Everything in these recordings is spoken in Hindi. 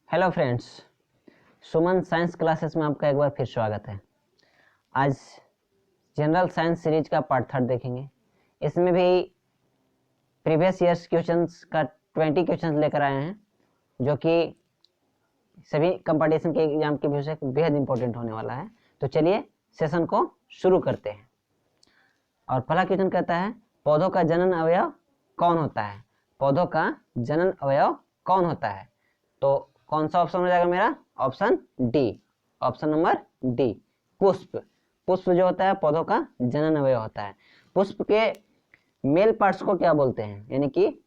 हेलो फ्रेंड्स, सुमन साइंस क्लासेस में आपका एक बार फिर स्वागत है। आज जनरल साइंस सीरीज का पार्ट 3 देखेंगे। इसमें भी प्रीवियस ईयर्स क्वेश्चंस का 20 क्वेश्चंस लेकर आए हैं, जो कि सभी कंपटीशन के एग्जाम के व्यू से बेहद इंपॉर्टेंट होने वाला है। तो चलिए सेशन को शुरू करते हैं। और पहला क्वेश्चन कहता है, पौधों का जनन अवयव कौन होता है? पौधों का जनन अवयव कौन होता है? तो कौन सा ऑप्शन हो जाएगा मेरा? Option D, option number D, पुष्प। पुष्प जो होता है पौधों का जनन अवयव होता है। पुष्प के मेल पार्ट्स को क्या बोलते हैं, यानी कि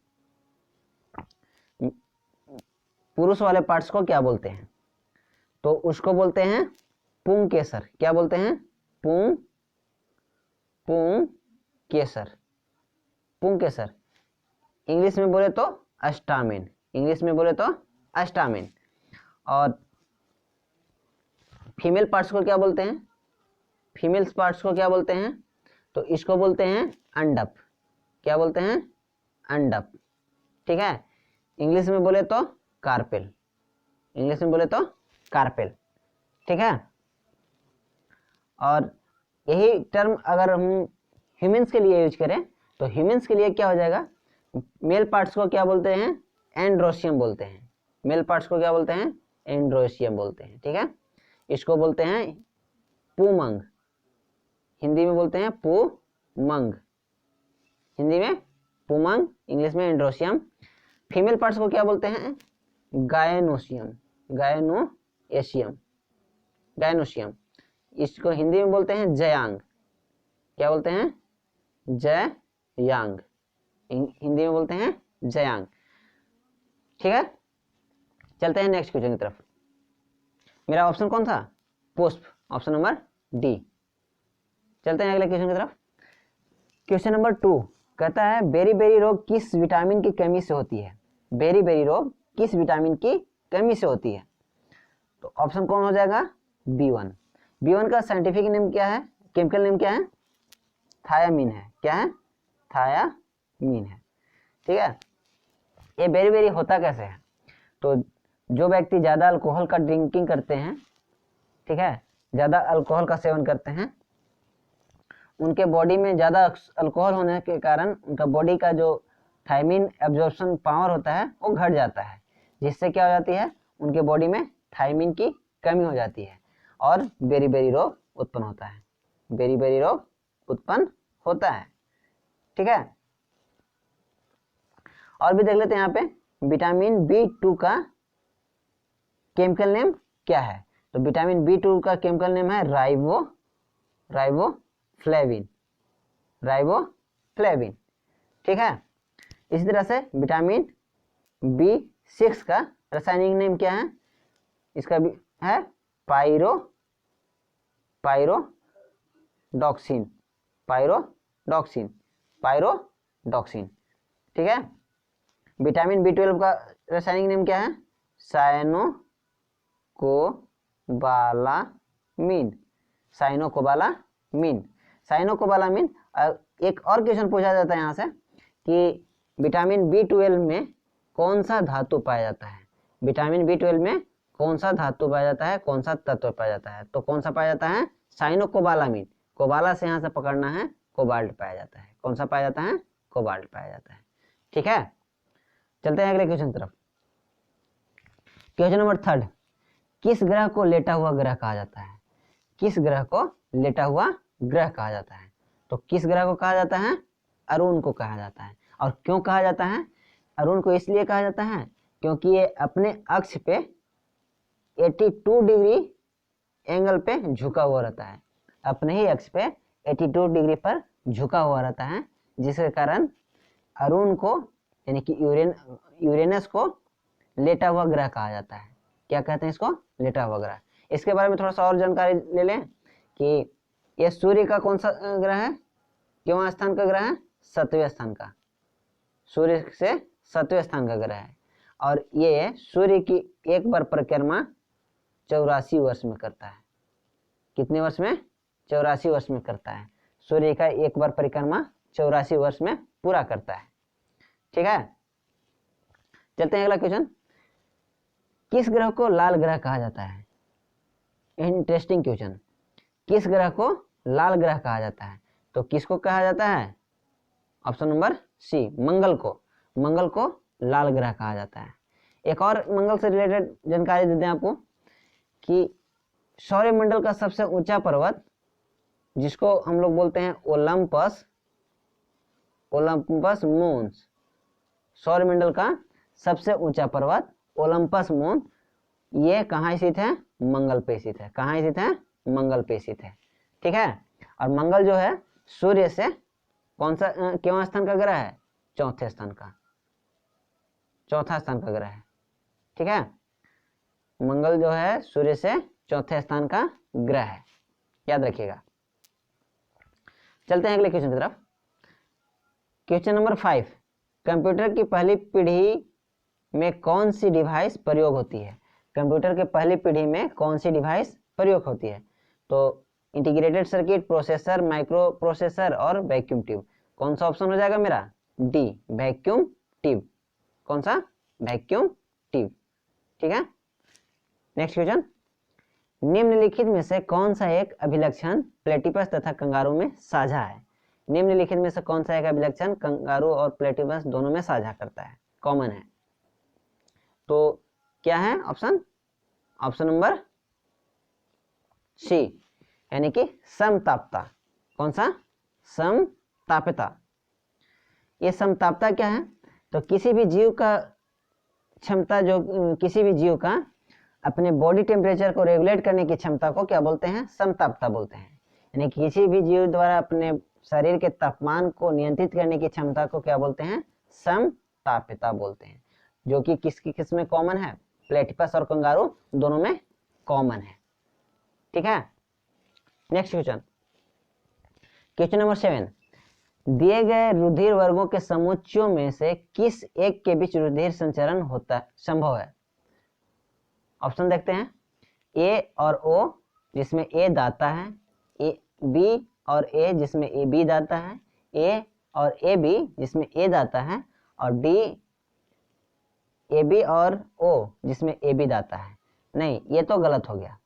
पुरुष वाले पार्ट्स को क्या बोलते हैं? तो उसको बोलते हैं पुंकेसर। क्या बोलते हैं? पुंकेसर। पुंकेसर। इंग्लिश में बोले तो अस्टामिन। इंग्लिश में बोले तो अस्टामिन। और फीमेल पार्ट्स को क्या बोलते हैं? फीमेल पार्ट्स को क्या बोलते हैं? तो इसको बोलते हैं अंडप। क्या बोलते हैं? अंडप। ठीक है। इंग्लिश में बोले तो कार्पेल। इंग्लिश में बोले तो कार्पेल। ठीक है। और यही टर्म अगर हम ह्यूमंस के लिए यूज करें तो ह्यूमंस के लिए क्या हो जाएगा? मेल पार्ट्स को क्या बोलते हैं? एंड्रोसियम बोलते हैं। मेल पार्ट्स को क्या बोलते हैं? एंड्रोसियम बोलते हैं। ठीक है। इसको बोलते हैं पुमंग। हिंदी में बोलते हैं पुमंग। हिंदी में पुमंग, इंग्लिश में एंड्रोसियम। फीमेल पार्ट्स को क्या बोलते हैं? गायनोसियम। गायनोएशियम। गायनोसियम। इसको हिंदी में बोलते हैं जयांग। क्या बोलते हैं? जयांग। हिंदी में बोलते हैं जयांग। ठीक है। चलते हैं नेक्स्ट क्वेश्चन की तरफ। मेरा ऑप्शन कौन था? पुष्प, ऑप्शन नंबर डी। चलते हैं अगले क्वेश्चन की तरफ। क्वेश्चन नंबर 2 कहता है, बेरी बेरी रोग किस विटामिन की कमी से होती है? बेरी बेरी रोग किस विटामिन की कमी से होती है? तो ऑप्शन कौन हो जाएगा? B1। B1 का साइंटिफिक नेम क्या है? केमिकल नेम क्या है? थायामीन है। क्या है? थायामीन है। ठीक है। ये बेरी बेरी होता कैसे है? तो जो व्यक्ति ज़्यादा अल्कोहल का ड्रिंकिंग करते हैं, ठीक है, ज़्यादा अल्कोहल का सेवन करते हैं, उनके बॉडी में ज़्यादा अल्कोहल होने के कारण उनका बॉडी का जो थायमीन एब्जॉर्प्शन पावर होता है वो घट जाता है, जिससे क्या हो जाती है? उनके बॉडी में थायमीन की कमी हो जाती है और बेरी बेरी रोग उत्पन्न होता है। बेरी बेरी रोग उत्पन्न होता है। ठीक है। और भी देख लेते हैं यहाँ पे, विटामिन B2 का केमिकल नेम क्या है? तो विटामिन B2 का केमिकल नेम है राइबोफ्लेविन। राइबोफ्लेविन। ठीक है। इसी तरह से विटामिन B6 का रासायनिक नेम क्या है? इसका भी है पायरोडॉक्सिन। पायरोडॉक्सिन। पायरोडॉक्सिन। ठीक है। विटामिन B12 का रासायनिक नेम क्या है? साइनोकोबालामीन। साइनोकोबालामीन। साइनोकोबालामीन। एक और क्वेश्चन पूछा जाता है यहाँ से कि विटामिन B12 में कौन सा धातु पाया जाता है? विटामिन B12 में कौन सा धातु पाया जाता है? कौन सा तत्व पाया जाता है? तो कौन सा पाया जाता है? साइनोकोबालामीन। कोबाला से यहाँ से पकड़ना है, कोबाल्ट पाया जाता है। कौन सा पाया जाता है? कोबाल्ट पाया जाता है। ठीक है। चलते हैं अगले क्वेश्चन की तरफ। क्वेश्चन नंबर 3, किस ग्रह को लेटा हुआ ग्रह कहा जाता है? किस ग्रह को लेटा हुआ ग्रह कहा जाता है? तो किस ग्रह को कहा जाता है? अरुण को कहा जाता है। और क्यों कहा जाता है? अरुण को इसलिए कहा जाता है क्योंकि ये अपने अक्ष पे 82 डिग्री एंगल पे झुका हुआ रहता है। अपने ही अक्ष पे 82 डिग्री पर झुका हुआ रहता है, जिसके कारण अरुण को यानी कि यूरेनस को लेटा हुआ ग्रह कहा जाता है। क्या कहते हैं इसको? लेटा हुआ ग्रह। इसके बारे में थोड़ा सा और जानकारी ले लें कि यह सूर्य का कौन सा ग्रह है? क्यों स्थान का ग्रह है? 7वें स्थान का। सूर्य से 7वें स्थान का ग्रह है। और ये सूर्य की एक बार परिक्रमा 84 वर्ष में करता है। कितने वर्ष में? 84 वर्ष में करता है। सूर्य का एक बार परिक्रमा 84 वर्ष में पूरा करता है। ठीक है। चलते हैं अगला क्वेश्चन। किस ग्रह को लाल ग्रह कहा जाता है? Interesting question. किस ग्रह को लाल ग्रह कहा जाता है? तो किसको कहा जाता है? ऑप्शन नंबर सी, मंगल को। मंगल को लाल ग्रह कहा जाता है। एक और मंगल से रिलेटेड जानकारी देते हैं आपको कि सौरमंडल का सबसे ऊंचा पर्वत, जिसको हम लोग बोलते हैं ओलंपस, ओलंपस मोन्स, सौरमंडल का सबसे ऊंचा पर्वत ओलंपस मोन, ये कहाँ स्थित है? मंगल पे स्थित है। कहाँ स्थित है? मंगल पे स्थित है। ठीक है। और मंगल जो है सूर्य से कौन सा क्यों स्थान का ग्रह है? चौथे स्थान का, चौथा स्थान का ग्रह है। ठीक है। मंगल जो है सूर्य से चौथे स्थान का ग्रह है, याद रखिएगा। चलते हैं अगले क्वेश्चन की तरफ। क्वेश्चन नंबर 5, कंप्यूटर की पहली पीढ़ी में कौन सी डिवाइस प्रयोग होती है? कंप्यूटर के पहली पीढ़ी में कौन सी डिवाइस प्रयोग होती है? तो integrated circuit, processor, micro processor और वैक्यूम ट्यूब। कौन सा ऑप्शन हो जाएगा मेरा? D, vacuum tube. कौन सा? Vacuum tube. ठीक है। नेक्स्ट क्वेश्चन, निम्नलिखित में से कौन सा एक अभिलक्षण प्लेटिपस तथा कंगारू में साझा है? निम्नलिखित में से कौन सा एक अभिलक्षण कंगारू और प्लेटिपस दोनों में साझा करता है, कॉमन है? तो क्या है ऑप्शन? ऑप्शन नंबर सी, यानी कि समतापता। कौन सा? समतापता। ये समतापता क्या है? तो किसी भी जीव का क्षमता, जो किसी भी जीव का अपने बॉडी टेम्परेचर को रेगुलेट करने की क्षमता को क्या बोलते हैं? समतापता बोलते हैं। यानी किसी भी जीव द्वारा अपने शरीर के तापमान को नियंत्रित करने की क्षमता को क्या बोलते हैं? समतापिता बोलते हैं। जो कि किसकी किस में कॉमन है? प्लेटिपस और कंगारू दोनों में कॉमन है। ठीक है। नेक्स्ट क्वेश्चन, क्वेश्चन नंबर 7, दिए गए रुधिर वर्गों के समुच्चयों में से किस एक के बीच रुधिर संचरण होता संभव है? ऑप्शन देखते हैं। ए और ओ, जिसमें ए दाता है, ए बी और ए, जिसमें ए बी दाता है, ए और ए बी, जिसमें ए दाता है, और डी ए बी और ओ, जिसमें ए बी दाता है। नहीं, ये तो गलत हो गया।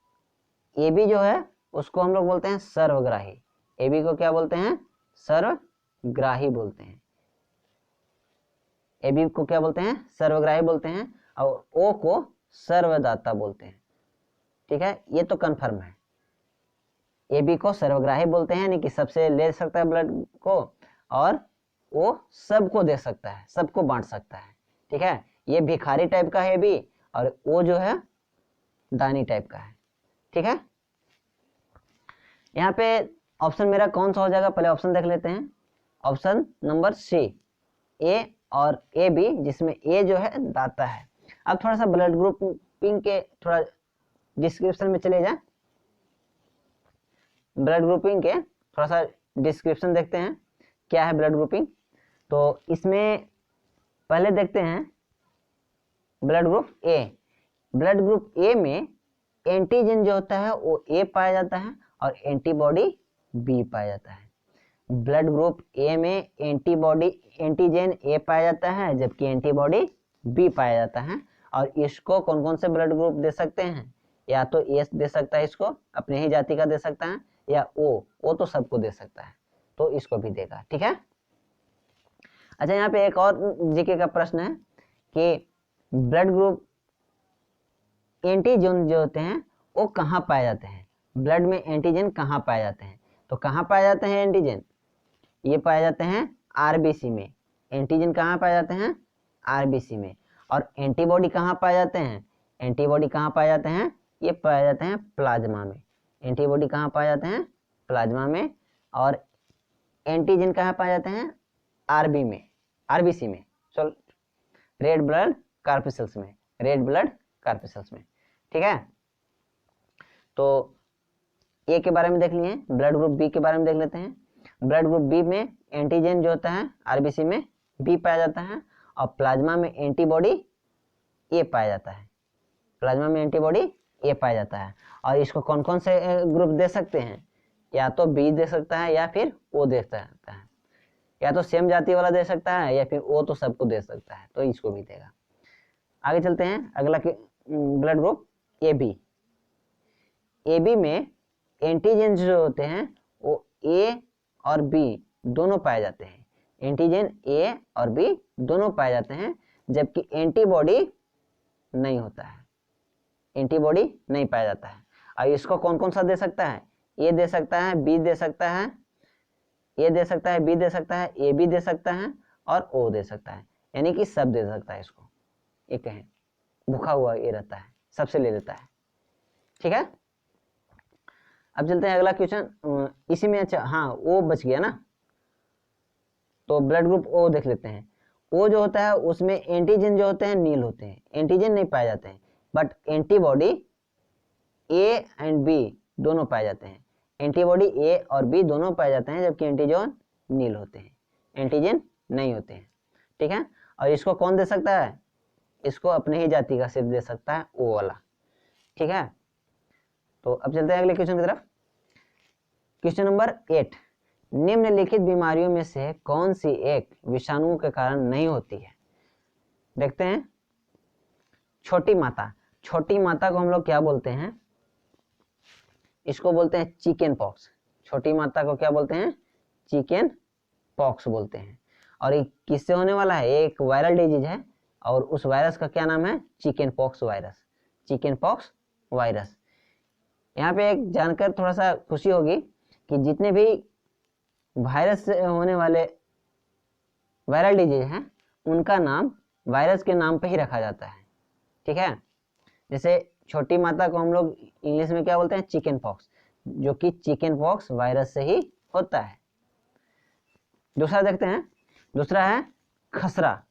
ए बी जो है उसको हम लोग बोलते हैं सर्वग्राही। ए बी को क्या बोलते हैं? सर्वग्राही बोलते हैं। ए बी को क्या बोलते हैं? सर्वग्राही बोलते हैं। और ओ को सर्वदाता बोलते हैं। ठीक है, ये तो कंफर्म है। ए बी को सर्वग्राही बोलते हैं, यानी कि सबसे ले सकता है ब्लड को, और वो सबको दे सकता है, सबको बांट सकता है। ठीक है, ये भिखारी टाइप का है ए बी, और वो जो है दानी टाइप का है। ठीक है। यहाँ पे ऑप्शन मेरा कौन सा हो जाएगा? पहले ऑप्शन देख लेते हैं। ऑप्शन नंबर सी, ए और ए बी, जिसमें ए जो है दाता है। अब थोड़ा सा ब्लड ग्रुपिंग के थोड़ा डिस्क्रिप्शन में चले जाए। ब्लड ग्रुपिंग के थोड़ा सा डिस्क्रिप्शन देखते हैं, क्या है ब्लड ग्रुपिंग। तो इसमें पहले देखते हैं ब्लड ग्रुप ए। ब्लड ग्रुप ए में एंटीजन जो होता है वो ए पाया जाता है, और एंटीबॉडी बी पाया जाता है। ब्लड ग्रुप ए में एंटीजन ए पाया जाता है, जबकि एंटीबॉडी बी पाया जाता है। और इसको कौन कौन से ब्लड ग्रुप दे सकते हैं? या तो ए दे सकता है, इसको अपने ही जाति का दे सकता है, या ओ तो सबको दे सकता है, तो इसको भी देगा। ठीक है। अच्छा, यहाँ पे एक और जीके का प्रश्न है कि ब्लड ग्रुप एंटीजन जो होते हैं वो कहाँ पाए जाते हैं? ब्लड में एंटीजन कहाँ पाए जाते हैं? तो कहाँ पाए जाते हैं एंटीजन? ये पाए जाते हैं आरबीसी में। एंटीजन कहाँ पाए जाते हैं? आरबीसी में। और एंटीबॉडी कहाँ पाए जाते हैं? एंटीबॉडी कहाँ पाए जाते हैं? ये पाए जाते हैं प्लाज्मा में। एंटीबॉडी कहाँ पाए जाते हैं? प्लाज्मा में। और एंटीजन कहाँ पाए जाते हैं? आरबी में, आरबीसी में, चल रेड ब्लड कार्पेसल्स में, रेड ब्लड कार्पेसल्स में। ठीक है। तो ए के बारे में देख लिए, ब्लड ग्रुप बी के बारे में देख लेते हैं। ब्लड ग्रुप बी में एंटीजन जो होता है आरबीसी में बी पाया जाता है, और प्लाज्मा में एंटीबॉडी ए पाया जाता है। प्लाज्मा में एंटीबॉडी ए पाया जाता है। और इसको कौन कौन से ग्रुप दे सकते हैं? या तो बी दे सकता है, या फिर ओ दे सकता है, या तो सेम जाति वाला दे सकता है, या फिर ओ तो सबको दे सकता है, तो इसको भी देगा। आगे चलते हैं, अगला blood group A B. A B में एंटीजन जो होते हैं वो ए और बी दोनों पाए जाते हैं। एंटीजन ए और बी दोनों पाए जाते हैं, जबकि एंटीबॉडी नहीं होता है, एंटीबॉडी नहीं पाया जाता है। और इसको कौन कौन सा दे सकता है? ए दे सकता है, बी दे सकता है, ए दे सकता है, बी दे सकता है, ए बी दे सकता है और ओ दे सकता है, यानी कि सब दे सकता है इसको। ये कहें भूखा हुआ ये रहता है, सबसे ले लेता है। ठीक है, अब चलते हैं अगला क्वेश्चन। इसी में अच्छा हाँ ओ बच गया ना, तो ब्लड ग्रुप ओ देख लेते हैं। ओ जो होता है उसमें एंटीजन जो होते हैं नील होते हैं, एंटीजन नहीं पाए जाते हैं, but antibody A and B दोनों पाए जाते हैं। एंटीबॉडी ए और बी दोनों पाए जाते हैं, जबकि एंटीजन नील होते हैं, एंटीजन नहीं होते हैं। ठीक है, और इसको कौन दे सकता है? इसको अपने ही जाति का सिर्फ दे सकता है ओ वाला। ठीक है, तो अब चलते हैं अगले क्वेश्चन की तरफ। क्वेश्चन नंबर 8, निम्नलिखित बीमारियों में से कौन सी एक विषाणुओं के कारण नहीं होती है? देखते हैं। छोटी माता, छोटी माता को हम लोग क्या बोलते हैं? इसको बोलते हैं चिकन पॉक्स। छोटी माता को क्या बोलते हैं? चिकन पॉक्स बोलते हैं। और ये किससे होने वाला है? एक वायरल डिजीज है, और उस वायरस का क्या नाम है? Chicken pox virus, chicken pox virus. यहाँ पे एक जानकर थोड़ा सा खुशी होगी कि जितने भी वायरस से होने वाले वायरल डिजीज हैं उनका नाम वायरस के नाम पे ही रखा जाता है। ठीक है, जैसे छोटी माता को हम लोग इंग्लिश में क्या बोलते हैं? चिकन पॉक्स, जो कि चिकन पॉक्स वायरस से ही होता है। दूसरा देखते हैं, दूसरा है खसरा,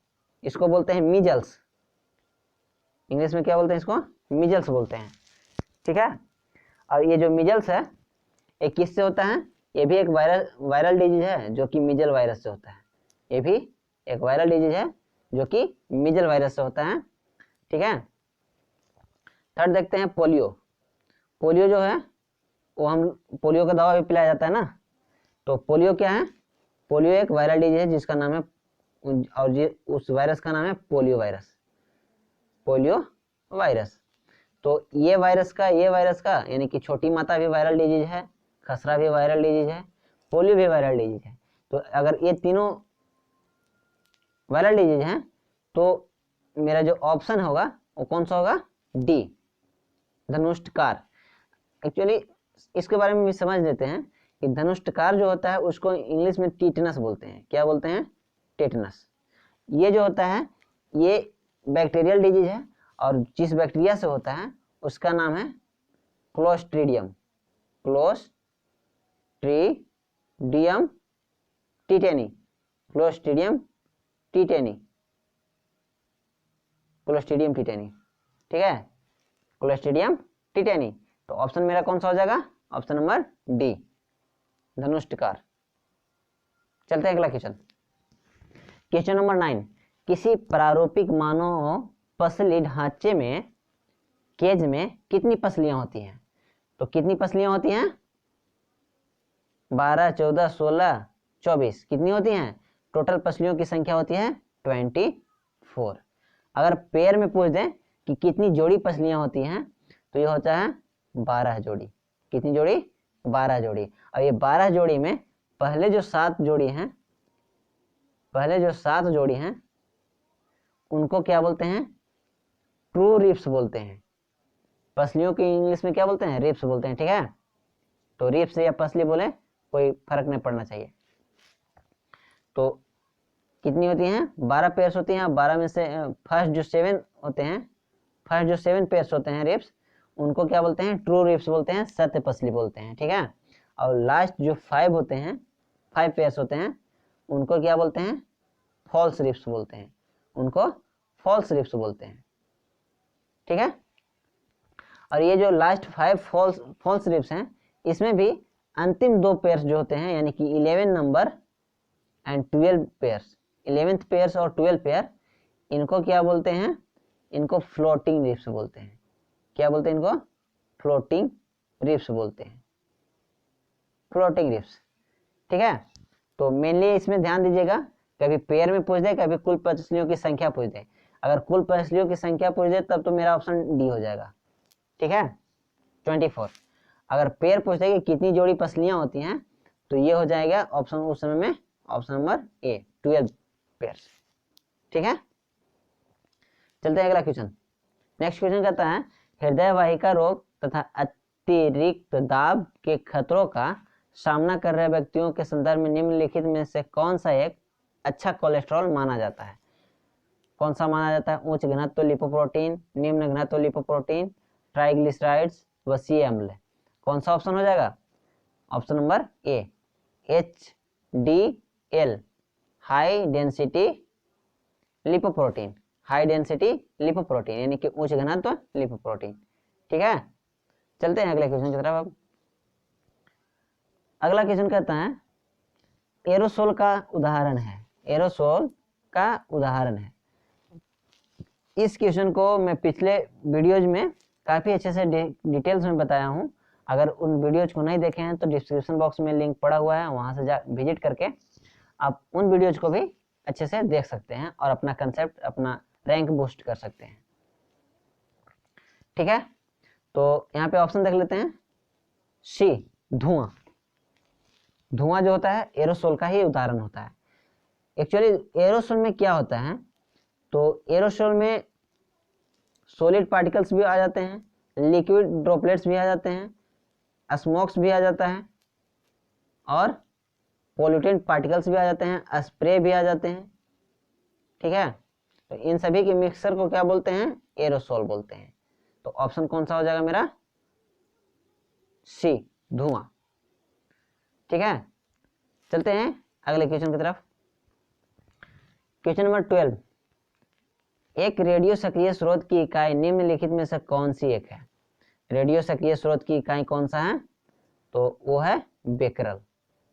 इसको बोलते हैं मीजल्स। इंग्लिश में क्या बोलते हैं? इसको मीजल्स बोलते हैं। ठीक है, और ये जो मीजल्स है ये किससे होता है? ये भी एक वायरल डिजीज है जो कि मीजल वायरस से होता है। ये भी एक वायरल डिजीज है जो कि मीजल वायरस से होता है। ठीक है, थर्ड देखते हैं पोलियो। पोलियो जो है वो हम पोलियो का दवा भी पिलाया जाता है ना, तो पोलियो क्या है? पोलियो एक वायरल डिजीज है जिसका नाम है, और उस वायरस का नाम है पोलियो वायरस, पोलियो वायरस। तो ये वायरस का यानी कि छोटी माता भी वायरल डिजीज है, खसरा भी वायरल डिजीज है, पोलियो भी वायरल डिजीज है। तो अगर ये तीनों वायरल डिजीज हैं तो मेरा जो ऑप्शन होगा वो कौन सा होगा? डी, धनुष्टकार। एक्चुअली इसके बारे में भी समझ लेते हैं कि धनुष्टकार जो होता है उसको इंग्लिश में टीटनस बोलते हैं। क्या बोलते हैं? टेटनस। ये जो होता है ये बैक्टीरियल डिजीज है, और जिस बैक्टीरिया से होता है उसका नाम है क्लोस्ट्रीडियम, क्लोस्ट्रीडियम टीटेनी, क्लोस्ट्रीडियम टीटेनी, क्लोस्ट्रीडियम टीटेनी। ठीक है, क्लोस्ट्रीडियम टीटेनी। तो ऑप्शन मेरा कौन सा हो जाएगा? ऑप्शन नंबर डी, धनुष्टकार। चलते हैं अगला क्वेश्चन। क्वेश्चन नंबर 9, किसी प्रारूपिक मानव पसली ढांचे में केज में कितनी पसलियां होती हैं? तो कितनी पसलियां होती हैं? 12, 14, 16, 24 कितनी होती हैं? टोटल पसलियों की संख्या होती है 24। अगर पेयर में पूछ दें कि कितनी जोड़ी पसलियां होती हैं तो ये होता है 12 जोड़ी। कितनी जोड़ी? 12 जोड़ी। और ये 12 जोड़ी में पहले जो 7 जोड़ी हैं उनको क्या बोलते हैं? ट्रू रिप्स बोलते हैं। पसलियों की इंग्लिश में क्या बोलते हैं? रिप्स बोलते हैं। ठीक है, तो रिप्स या पसली बोले कोई फर्क नहीं पड़ना चाहिए। तो कितनी होती हैं? 12 पेयर्स होती हैं। 12 में से फर्स्ट जो 7 पेयर्स होते हैं रिप्स, उनको क्या बोलते हैं? ट्रू रिप्स बोलते हैं, सत्य पसली बोलते हैं। ठीक है, और लास्ट जो 5 होते हैं, 5 पेयर्स होते हैं, उनको क्या बोलते हैं? फॉल्स रिप्स बोलते हैं, उनको फॉल्स रिप्स बोलते हैं। ठीक है, और ये जो लास्ट 5 फॉल्स रिप्स हैं इसमें भी अंतिम 2 पेयर्स जो होते हैं यानी कि 11 number and 12 pairs, 11th pairs और 12 पेयर, इनको क्या बोलते हैं? इनको फ्लोटिंग रिप्स बोलते हैं। क्या बोलते हैं इनको? फ्लोटिंग रिप्स बोलते हैं, फ्लोटिंग रिप्स। ठीक है, तो मेनली इसमें ध्यान दीजिएगा, कभी पेयर में पूछ दे, कभी कुल पसलियों की संख्या पूछ दे। अगर कुल पसलियों की संख्या पूछ दे तब तो मेरा ऑप्शन डी हो जाएगा, ठीक है 24। अगर पेयर पूछ दे कि कितनी जोड़ी पसलियां होती हैं तो ये हो जाएगा ऑप्शन उस समय में ऑप्शन नंबर ए 12 पेयर, ठीक है। चलते हैं अगला क्वेश्चन। नेक्स्ट क्वेश्चन कहता है हृदय वाहिका रोग तथा अतिरिक्त दाब के खतरों का सामना कर रहे व्यक्तियों के संदर्भ में निम्नलिखित में से कौन सा एक अच्छा कोलेस्ट्रॉल माना जाता है। कौन सा माना जाता है? उच्च घनत्व लिपोप्रोटीन, निम्न घनत्व लिपोप्रोटीन, ट्राइग्लिसराइड्स व सी अम्ल। कौन सा ऑप्शन हो जाएगा? Option number A HDL high density lipoprotein, high density lipoprotein यानी कि उच्च घनत्व लिपोप्रोटीन, ठीक है। चलते हैं अगले क्वेश्चन की तरफ। अब अगला क्वेश्चन कहता है एरोसोल का उदाहरण है, एरोसोल का उदाहरण है। इस क्वेश्चन को मैं पिछले वीडियोज में काफ़ी अच्छे से डिटेल्स में बताया हूँ। अगर उन वीडियोज को नहीं देखे हैं तो डिस्क्रिप्शन बॉक्स में लिंक पड़ा हुआ है, वहाँ से विजिट करके आप उन वीडियोज को भी अच्छे से देख सकते हैं और अपना कंसेप्ट, अपना रैंक बूस्ट कर सकते हैं, ठीक है। तो यहाँ पे ऑप्शन देख लेते हैं। सी धुआं, धुआं जो होता है एरोसोल का ही उदाहरण होता है। एक्चुअली एरोसोल में क्या होता है, तो एरोसोल में सॉलिड पार्टिकल्स भी आ जाते हैं, लिक्विड ड्रॉपलेट्स भी आ जाते हैं, स्मोक्स भी आ जाता है और पोल्यूटेंट पार्टिकल्स भी आ जाते हैं, स्प्रे भी आ जाते हैं, ठीक है। तो इन सभी के मिक्सचर को क्या बोलते हैं? एरोसोल बोलते हैं। तो ऑप्शन कौन सा हो जाएगा मेरा? सी धुआं, ठीक है। चलते हैं अगले क्वेश्चन की तरफ। क्वेश्चन नंबर 12, एक रेडियो सक्रिय स्रोत की इकाई निम्नलिखित में से कौन सी एक है? रेडियो सक्रिय स्रोत की इकाई कौन सा है? तो वो है बेकरल।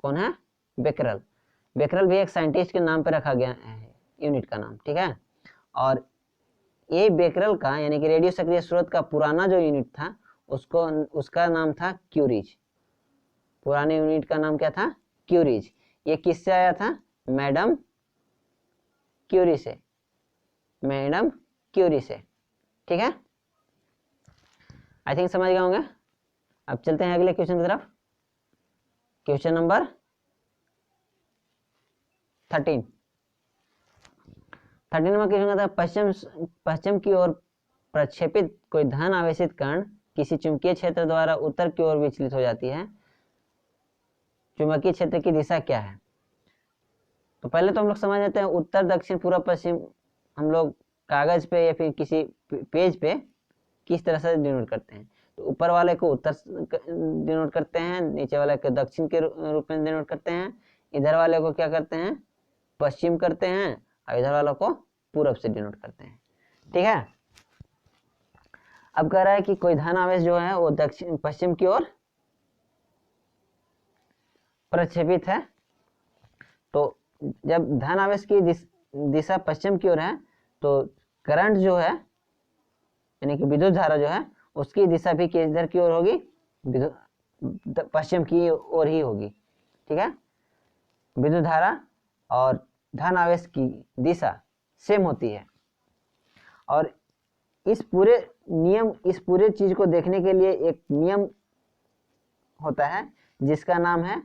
कौन है? बेकरल। बेकरल भी एक साइंटिस्ट के नाम पे रखा गया है, यूनिट का नाम, ठीक है। और ये बेकरल का यानी कि रेडियो सक्रिय स्रोत का पुराना जो यूनिट था उसका नाम था क्यूरीज। पुराने यूनिट का नाम क्या था? क्यूरीज। ये किससे आया था? मैडम क्यूरी से, मैडम क्यूरी से, ठीक है। आई थिंक समझ गए होंगे। अब चलते हैं अगले क्वेश्चन की तरफ। क्वेश्चन नंबर 13 नंबर क्वेश्चन का था पश्चिम की ओर प्रक्षेपित कोई धन आवेशित कण किसी चुंबकीय क्षेत्र द्वारा उत्तर की ओर विचलित हो जाती है, चुंबकीय क्षेत्र की दिशा क्या है? तो पहले तो हम लोग समझ लेते हैं उत्तर, दक्षिण, पूर्व, पश्चिम हम लोग कागज पे या फिर किसी पेज पे किस तरह से डिनोट करते हैं। तो ऊपर वाले को उत्तर डिनोट करते हैं, नीचे वाले को दक्षिण के रूप में डिनोट करते हैं, इधर वाले को क्या करते हैं? पश्चिम करते हैं और इधर वालों को पूरब से डिनोट करते हैं, ठीक है। अब कह रहा है कि कोई धन आवेश जो है वो दक्षिण पश्चिम की ओर प्रक्षेपित है। तो जब धन आवेश की दिशा पश्चिम की ओर है तो करंट जो है यानी कि विद्युत धारा जो है उसकी दिशा भी किधर की ओर होगी? पश्चिम की ओर ही होगी, ठीक है। विद्युत धारा और धन आवेश की दिशा सेम होती है। और इस पूरे चीज को देखने के लिए एक नियम होता है जिसका नाम है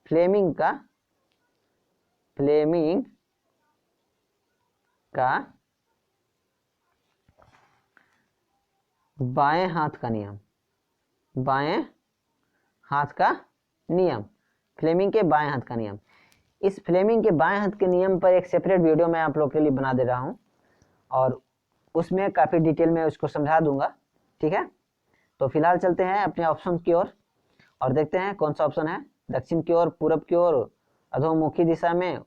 फ्लेमिंग का बाएं हाथ का नियम, बाएं हाथ का नियम, फ्लेमिंग के बाएं हाथ का नियम। इस फ्लेमिंग के बाएं हाथ के नियम पर एक सेपरेट वीडियो मैं आप लोग के लिए बना दे रहा हूं और उसमें काफ़ी डिटेल में उसको समझा दूंगा, ठीक है। तो फिलहाल चलते हैं अपने ऑप्शन की ओर और देखते हैं कौन सा ऑप्शन है। दक्षिण की ओर, पूरब की ओर, अधोमुखी दिशा में,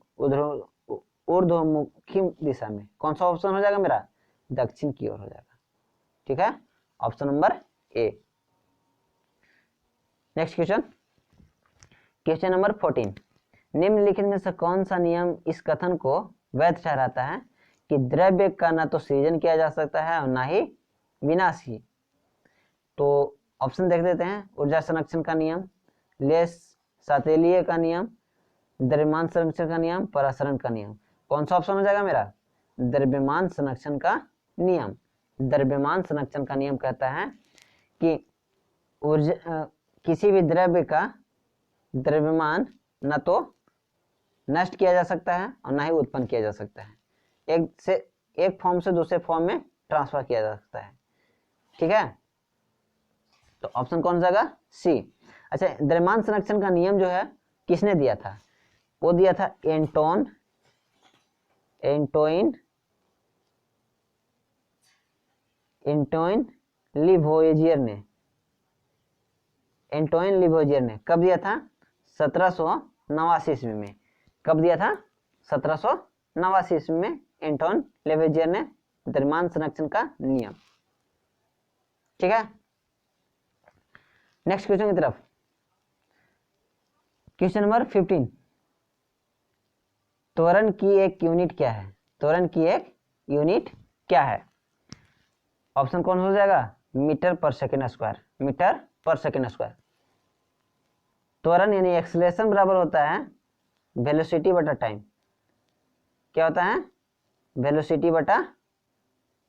ऊर्ध्वमुखी दिशा में। कौन सा ऑप्शन हो जाएगा मेरा? दक्षिण की ओर हो जाएगा, ठीक है। Option number A. Next question, question number 14, निम्नलिखित में से कौन सा नियम इस कथन को वैध ठहराता है कि द्रव्य का ना तो सृजन किया जा सकता है और ना ही विनाश ही? तो ऑप्शन देख देते हैं। ऊर्जा संरक्षण का नियम, लेस सातेलिए का नियम, द्रव्यमान संरक्षण का नियम, परासरण का नियम। कौन सा ऑप्शन हो जाएगा मेरा? द्रव्यमान संरक्षण का नियम। द्रव्यमान संरक्षण का नियम कहता है कि ऊर्जा किसी भी द्रव्य का द्रव्यमान न तो नष्ट किया जा सकता है और ना ही उत्पन्न किया जा सकता है, एक फॉर्म से दूसरे फॉर्म में ट्रांसफर किया जा सकता है। ठीक है, तो ऑप्शन कौन सा होगा? सी। अच्छा, द्रव्यमान संरक्षण का नियम जो है किसने दिया था? वो दिया था एंटोइन लिवोइजियर ने। एंटोइन लिवोइजियर ने कब दिया था? 1789 ईस्वी में। कब दिया था? 1789 ईस्वी में एंटोइन लिवोइजियर ने द्रव्यमान संरक्षण का नियम। ठीक है, नेक्स्ट क्वेश्चन की तरफ। क्वेश्चन नंबर 15, त्वरण की एक यूनिट क्या है? त्वरण की एक यूनिट क्या है? ऑप्शन कौन हो जाएगा? मीटर पर सेकेंड स्क्वायर। मीटर पर सेकेंड स्क्वायर। त्वरण यानी एक्सेलरेशन बराबर होता है वेलोसिटी बटा टाइम। क्या होता है? वेलोसिटी बटा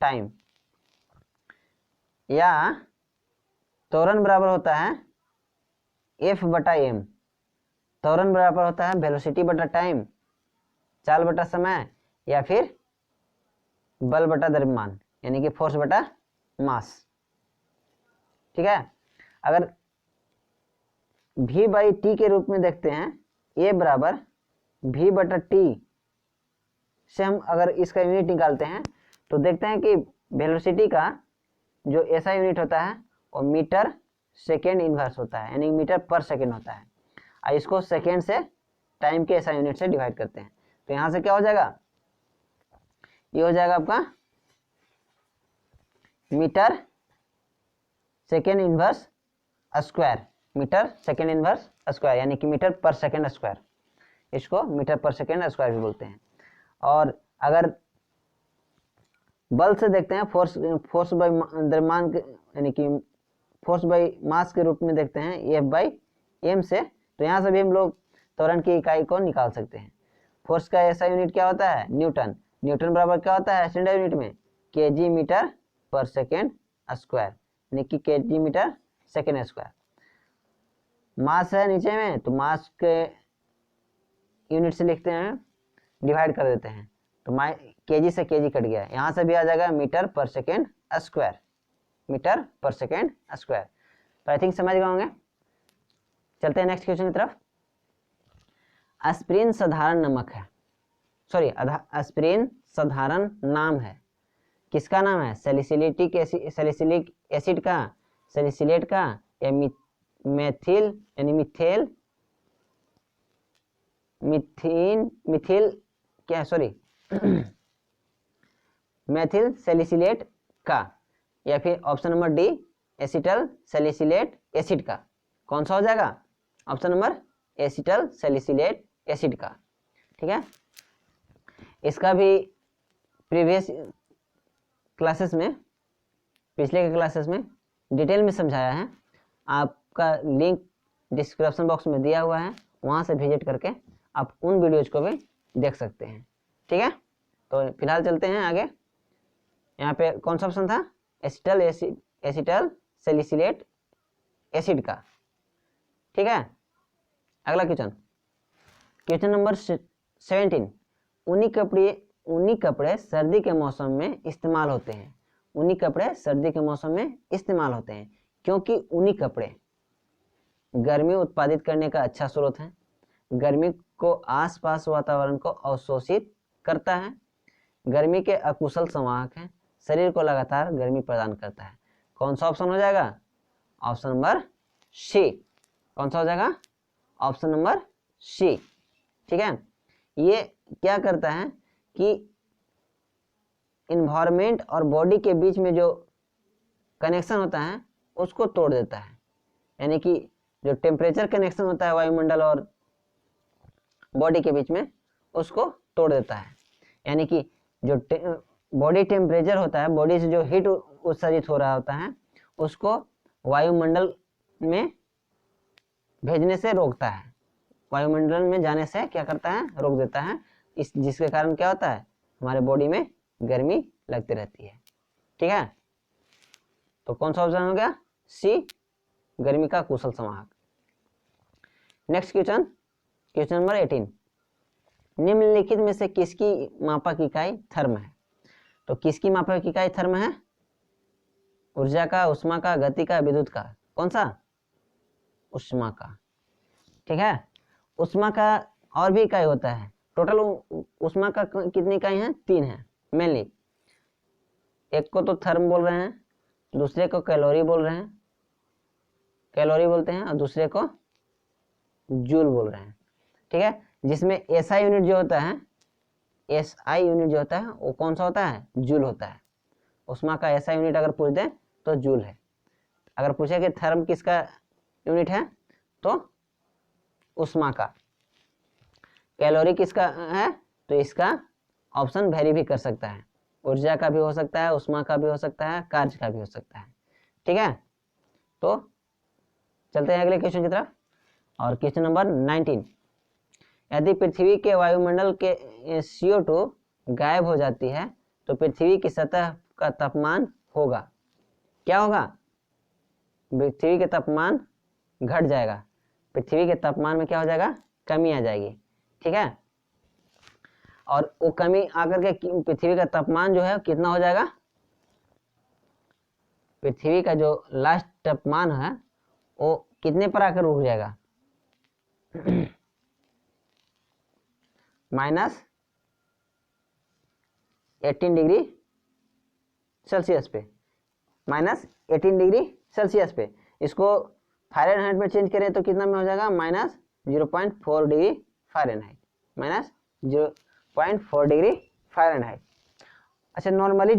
टाइम। या त्वरण बराबर होता है एफ बटा एम। त्वरण बराबर होता है वेलोसिटी बटा टाइम, चाल बटा समय, या फिर बल बटा द्रव्यमान यानी कि फोर्स बटा मास। ठीक है, अगर v बाई टी के रूप में देखते हैं, a बराबर v बटा टी से हम अगर इसका यूनिट निकालते हैं तो देखते हैं कि वेलोसिटी का जो ऐसा यूनिट होता है वो मीटर सेकेंड इनवर्स होता है, यानी मीटर पर सेकेंड होता है। और इसको सेकेंड से टाइम के ऐसा यूनिट से डिवाइड करते हैं, तो यहाँ से क्या हो जाएगा? ये हो जाएगा आपका metre second inverse square. Metre second inverse square यानी कि मीटर पर सेकेंड स्क्वायर, इसको मीटर पर सेकेंड स्क्वायर भी बोलते हैं। और अगर बल से देखते हैं, फोर्स बाई द्रव्यमान यानी कि फोर्स बाई मास के रूप में देखते हैं एफ बाई एम से, तो यहाँ से भी हम लोग त्वरण की इकाई को निकाल सकते हैं। फोर्स का ऐसा यूनिट क्या होता है? न्यूटन। न्यूटन बराबर क्या होता है स्टैंडर्ड यूनिट में? केजी मीटर पर सेकेंड स्क्वायर यानी कि केजी मीटर सेकेंड स्क्वायर। मास है नीचे में, तो मास के यूनिट से लिखते हैं, डिवाइड कर देते हैं, तो केजी से केजी कट गया, यहाँ से भी आ जाएगा मीटर पर सेकेंड स्क्वायर। मीटर पर सेकेंड स्क्वायर। तो आई थिंक समझ गए होंगे। चलते हैं नेक्स्ट क्वेश्चन की तरफ। एस्पिरिन साधारण नमक है, सॉरी एस्पिरिन साधारण नाम है। किसका नाम है? सैलिसिलिक एसिड का, सैलिसिलेट का, या मेथिल यानी मिथिल क्या, सॉरी मेथिल सैलिसिलेट का, या फिर option number D acetyl salicylate acid का। कौन सा हो जाएगा? Option number acetyl salicylate acid का। ठीक है, इसका भी प्रीवियस क्लासेस में, पिछले के क्लासेस में डिटेल में समझाया है। आपका लिंक डिस्क्रिप्शन बॉक्स में दिया हुआ है, वहाँ से विजिट करके आप उन वीडियोज को भी देख सकते हैं। ठीक है, तो फिलहाल चलते हैं आगे। यहाँ पे कौन सा ऑप्शन था? एसिटल सैलिसिलेट एसिड का। ठीक है, अगला क्वेश्चन नंबर 17। ऊनी कपड़े सर्दी के मौसम में इस्तेमाल होते हैं। ऊनी कपड़े सर्दी के मौसम में इस्तेमाल होते हैं क्योंकि ऊनी कपड़े गर्मी उत्पादित करने का अच्छा स्रोत है, गर्मी को आसपास वातावरण को अवशोषित करता है, गर्मी के अकुशल संवाहक है, शरीर को लगातार गर्मी प्रदान करता है। कौन सा ऑप्शन हो जाएगा? Option number C. कौन सा हो जाएगा? Option number C. ठीक है, ये क्या करता है कि इन्वायरमेंट और बॉडी के बीच में जो कनेक्शन होता है उसको तोड़ देता है, यानी कि जो टेम्परेचर कनेक्शन होता है वायुमंडल और बॉडी के बीच में उसको तोड़ देता है। यानी कि जो बॉडी टेम्परेचर होता है, बॉडी से जो हीट उत्सर्जित हो रहा होता है उसको वायुमंडल में भेजने से रोकता है, वायुमंडल में जाने से क्या करता है? रोक देता है। जिसके कारण क्या होता है? हमारे बॉडी में गर्मी लगती रहती है। ठीक है, तो कौन सा ऑप्शन हो गया? सी, गर्मी का कुशल संवाहक। नेक्स्ट क्वेश्चन, क्वेश्चन नंबर 18, निम्नलिखित में से किसकी मापक इकाई थर्म है? तो किसकी मापक इकाई थर्म है? ऊर्जा का, उष्मा का, गति का, विद्युत का? कौन सा? उष्मा का। ठीक है, उष्मा का और भी इकाई होता है। टोटल उष्मा का कितनी इकाई है? 3 है मेनली। एक को तो थर्म बोल रहे हैं, दूसरे को कैलोरी बोल रहे हैं, कैलोरी बोलते हैं, और दूसरे को जूल बोल रहे हैं। ठीक है, जिसमें एसआई यूनिट जो होता है, एसआई यूनिट जो होता है वो कौन सा होता है? जूल होता है। उष्मा का एसआई यूनिट अगर पूछ दे तो जूल है। अगर पूछे कि थर्म किसका यूनिट है तो उष्मा का। कैलोरी किसका है? तो इसका ऑप्शन वेरी भी कर सकता है, ऊर्जा का भी हो सकता है, उष्मा का भी हो सकता है, कार्य का भी हो सकता है। ठीक है, तो चलते हैं अगले क्वेश्चन की तरफ। और क्वेश्चन नंबर 19, यदि पृथ्वी के वायुमंडल के CO2 गायब हो जाती है तो पृथ्वी की सतह का तापमान होगा, क्या होगा? पृथ्वी के तापमान घट जाएगा, पृथ्वी के तापमान में क्या हो जाएगा? कमी आ जाएगी। ठीक है, और वो कमी आकर के पृथ्वी का तापमान जो है कितना हो जाएगा? पृथ्वी का जो लास्ट तापमान है वो कितने पर आकर रुक जाएगा? -18 डिग्री सेल्सियस पे, -18 डिग्री सेल्सियस पे। इसको फ़ारेनहाइट में चेंज करें तो कितना में हो जाएगा? -0.4 डिग्री फ़ारेनहाइट, -0.4 डिग्री फ़ारेनहाइट। अच्छा, नॉर्मली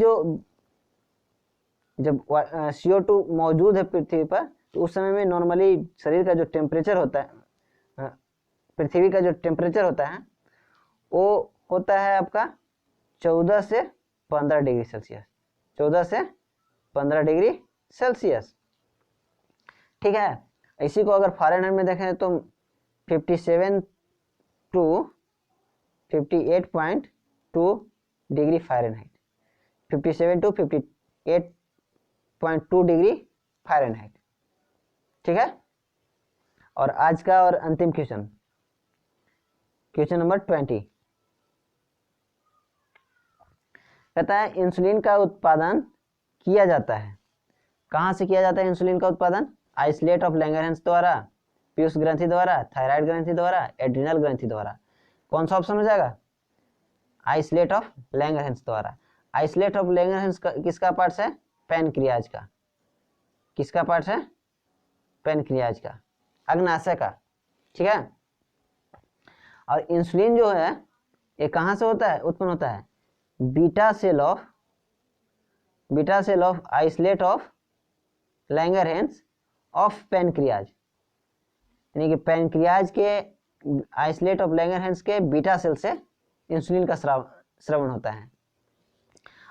जब CO2 मौजूद है पृथ्वी पर तो उस समय में नॉर्मली शरीर का जो टेम्परेचर होता है, पृथ्वी का जो टेम्परेचर होता है वो होता है आपका 14 से 15 डिग्री सेल्सियस, 14 से 15 डिग्री सेल्सियस। ठीक है, इसी को अगर फ़ारेनहाइट में देखें तो 57 to 58.2 degree Fahrenheit, 57 to 58.2 degree Fahrenheit. ठीक है, और आज का और अंतिम क्वेश्चन, क्वेश्चन नंबर 20, कहता है इंसुलिन का उत्पादन किया जाता है, कहाँ से किया जाता है इंसुलिन का उत्पादन? आइसोलेट ऑफ लैंगरहैंस द्वारा, पीयूष ग्रंथि द्वारा, थायराइड ग्रंथि द्वारा, एड्रिनल ग्रंथि द्वारा? कौन सा ऑप्शन हो जाएगा? आइसोलेट ऑफ लैंगरहैंस द्वारा। आइसोलेट ऑफ लैंगरहैंस किसका पार्ट है? पैनक्रियाज का। किसका पार्ट है? पैनक्रियाज का, अग्नाशय का। ठीक है, और इंसुलिन जो है ये कहाँ से होता है? उत्पन्न होता है beta cell of isolate of Langerhans of pancreas, यानी कि पैनक्रियाज के आइसोलेट ऑफ लैंगरहैंस के बीटा सेल से इंसुलिन का स्रवण होता है।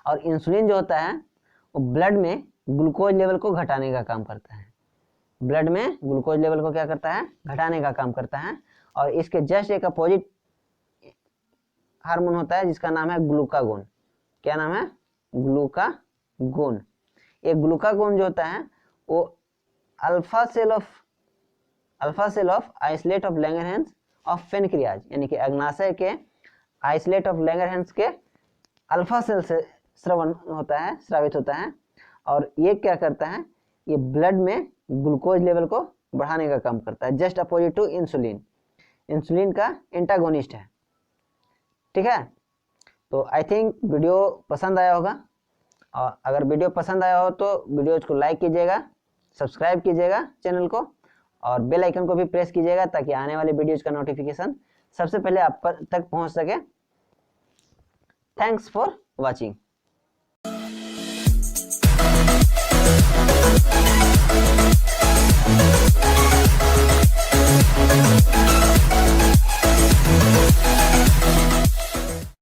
और इंसुलिन जो होता है वो ब्लड में ग्लूकोज लेवल को घटाने का काम करता है, ब्लड में ग्लूकोज लेवल को क्या करता है? घटाने का काम करता है। और इसके जस्ट एक अपोजिट हार्मोन होता है जिसका नाम है ग्लूकागोन। क्या नाम है? ग्लूकागोन। ये ग्लूकागोन जो होता है वो alpha cell of isolate of Langerhans of pancreas, यानी कि अग्नाशय के आइसोलेट ऑफ लैंगरहैंस के अल्फा सेल से स्रावित होता है। और ये क्या करता है? ये ब्लड में ग्लूकोज लेवल को बढ़ाने का काम करता है, just opposite to insulin. Insulin का एंटागोनिस्ट है। ठीक है, तो आई थिंक वीडियो पसंद आया होगा, और अगर वीडियो पसंद आया हो तो वीडियो को लाइक कीजिएगा, सब्सक्राइब कीजिएगा चैनल को, और बेल आइकन को भी प्रेस कीजिएगा ताकि आने वाले वीडियोज का नोटिफिकेशन सबसे पहले आप तक पहुंच सके। Thanks for watching.